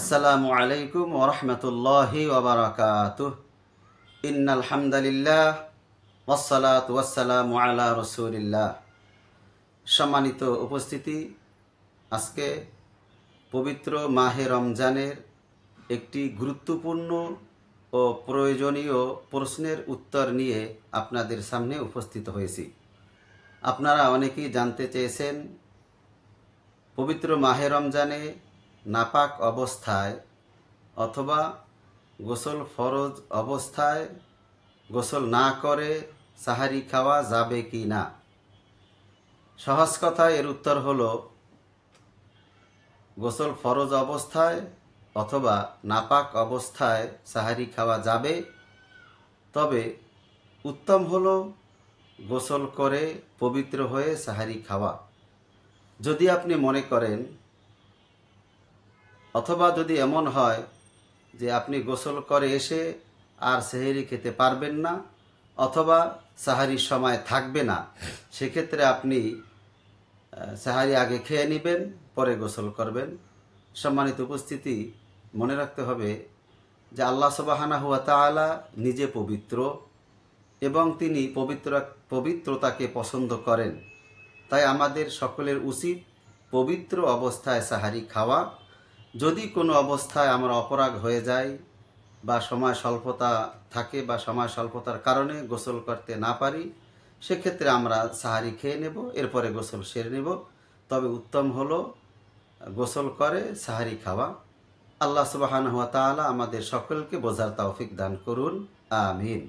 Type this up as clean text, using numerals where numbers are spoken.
আসসালামু আলাইকুম ওয়া রাহমাতুল্লাহি ওয়া বারাকাতুহু। ইন্নাল হামদালিল্লাহ ওয়াসসালাতু ওয়াসসালামু আলা রাসূলিল্লাহ। সম্মানিত উপস্থিতি, আজকে পবিত্র মাহে রমজানের একটি গুরুত্বপূর্ণ ও প্রয়োজনীয় প্রশ্নের উত্তর নিয়ে আপনাদের সামনে উপস্থিত হয়েছি। আপনারা অনেকেই জানতে চেয়েছেন, পবিত্র মাহে রমজানে নাপাক অবস্থায় অথবা গোসল ফরজ অবস্থায় গোসল না করে সাহারি খাওয়া যাবে কি না। সহজ কথায় এর উত্তর হলো, গোসল ফরজ অবস্থায় অথবা নাপাক অবস্থায় সাহারি খাওয়া যাবে, তবে উত্তম হলো গোসল করে পবিত্র হয়ে সাহারি খাওয়া। যদি আপনি মনে করেন অথবা যদি এমন হয় যে আপনি গোসল করে এসে আর সেহরি খেতে পারবেন না অথবা সাহারির সময় থাকবে না, সেক্ষেত্রে আপনি সাহারি আগে খেয়ে নেবেন, পরে গোসল করবেন। সম্মানিত উপস্থিতি, মনে রাখতে হবে যে আল্লাহ সুবহানাহু ওয়া তাআলা নিজে পবিত্র এবং তিনি পবিত্রতাকে পছন্দ করেন। তাই আমাদের সকলের উচিত পবিত্র অবস্থায় সাহারি খাওয়া। যদি কোনো অবস্থায় আমরা অপরাগ হয়ে যায় বা সময় স্বল্পতা থাকে বা সময় স্বল্পতার কারণে গোসল করতে না পারি, সেক্ষেত্রে আমরা সাহারি খেয়ে নেব, এরপরে গোসল সেরে নেব। তবে উত্তম হলো গোসল করে সাহারি খাওয়া। আল্লাহ সুবহানাহু ওয়া তাআলা আমাদের সকলকে বোঝার তৌফিক দান করুন। আমিন।